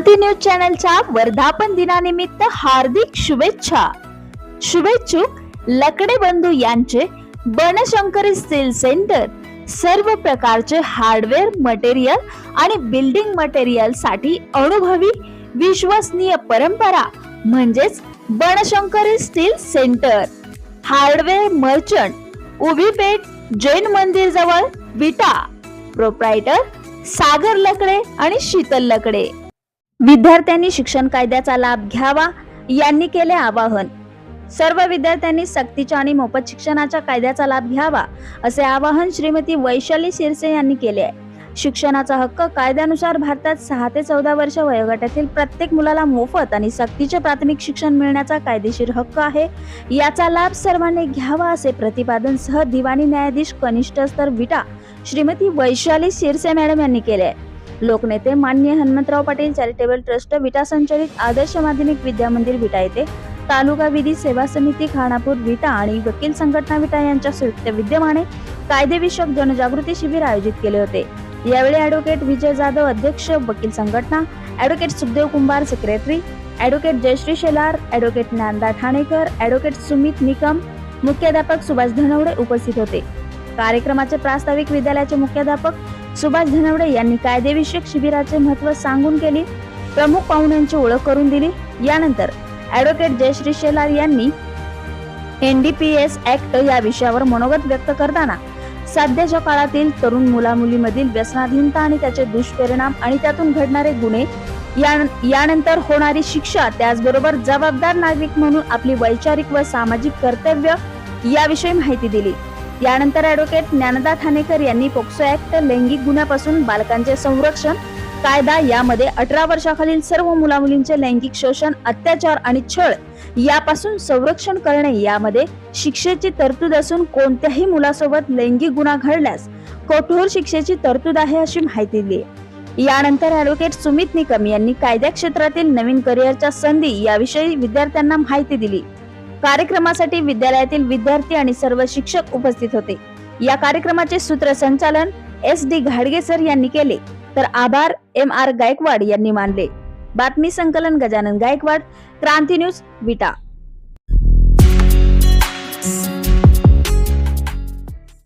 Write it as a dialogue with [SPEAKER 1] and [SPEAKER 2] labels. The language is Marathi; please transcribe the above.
[SPEAKER 1] क्रांती न्यूज चॅनलच्या वर्धापन दिनानिमित्त हार्दिक शुभेच्छा। शुभेच्छुक लकडे बंधू यांचे बनशंकरी स्टील सेंटर सर्व प्रकारचे हार्डवेअर मटेरियल आणि बिल्डिंग मटेरियल साठी अनुभवी विश्वसनीय परंपरा म्हणजेच Banashankari steel centre. Hardware merchant, उभी पेठ, जैन मंदिर जवळ, विटा। प्रोप्रायटर सागर लकडे आणि शीतल लकडे। विद्यार्थ्यांनी शिक्षण कायद्याचा लाभ घ्यावा यांनी केले आवाहन। सर्व विद्यार्थ्यांनी सक्तीच्या आणि मोफत शिक्षणाच्या कायद्याचा लाभ घ्यावा असे आवाहन श्रीमती वैशाली शिरसे यांनी केले आहे। शिक्षणाचा हक्क कायद्यानुसार भारतात 6 ते 14 वर्ष वयोगटातील प्रत्येक मुलाला मोफत आणि सक्तीचे प्राथमिक शिक्षण मिळण्याचा कायदेशीर हक्क आहे। याचा लाभ सर्वांनी घ्यावा असे प्रतिपादन सह दिवाणी न्यायाधीश कनिष्ठ स्तर विटा श्रीमती वैशाली शिरसे मॅडम यांनी केले आहे। लोकनेते माननीय हनुमंतराव पाटील चॅरिटेबल ट्रस्ट विटा संचालित आदर्श माध्यमिक विद्या मंदिर विटा येथे तालुका विधी सेवा समिती खानापूर विटा आणि वकील संघटना विटा यांच्या संयुक्त विद्यमाने कायदेविषयक जनजागृती शिबिर आयोजित केले होते। यावेळी ॲडव्होकेट विजय जाधव अध्यक्ष वकील संघटना, advocate Sukhdev Kumbhar secretary, advocate Jayashree Shelar, advocate Dnyanada Thanekar, advocate Sumit Nikam, मुख्याध्यापक सुभाष धनवडे उपस्थित होते। कार्यक्रमाचे प्रास्ताविक विद्यालयाचे मुख्याध्यापक सुभाष धनवडे यांनी कायदेविषयक शिबिराचे महत्त्व सांगून केली। प्रमुख पाहुण्यांची ओळख करून दिली। यानंतर ॲडव्होकेट जयश्री शेलार यांनी NDPS ऍक्ट या विषयावर मनोगत व्यक्त करताना सध्याच्या काळातील तरुण मुलामुलीमधील व्यसनाधीनता आणि त्याचे दुष्परिणाम आणि त्यातून घडणारे गुन्हे यानंतर होणारी शिक्षा, त्याचबरोबर जबाबदार नागरिक म्हणून आपली वैचारिक व सामाजिक कर्तव्य याविषयी माहिती दिली। यानंतर ॲडव्होकेट ज्ञानदा ठाणेकर यांनी पोक्सो ऍक्ट, लैंगिक गुन्ह्यापासून बालकांचे संरक्षण कायदा यामध्ये 18 वर्षाखालील सर्व मुलामुलींचे लैंगिक शोषण, अत्याचार आणि छळ यापासून संरक्षण करणे यामध्ये शिक्षेची तरतूद असून कोणत्याही मुलासोबत लैंगिक गुन्हा घडल्यास कठोर शिक्षेची तरतूद आहे अशी माहिती दिली। यानंतर ॲडव्होकेट सुमित निकम यांनी कायदा क्षेत्रातील नवीन करिअरच्या संधी याविषयी विद्यार्थ्यांना माहिती दिली। कार्यक्रमासाठी विद्यालयातील विद्यार्थी आणि सर्व शिक्षक उपस्थित होते। या कार्यक्रमाचे सूत्रसंचालन SD घाडगे सर यांनी केले, तर आभार MR गायकवाड यांनी मानले। बातमी संकलन गजानन गायकवाड, क्रांती न्यूज विटा।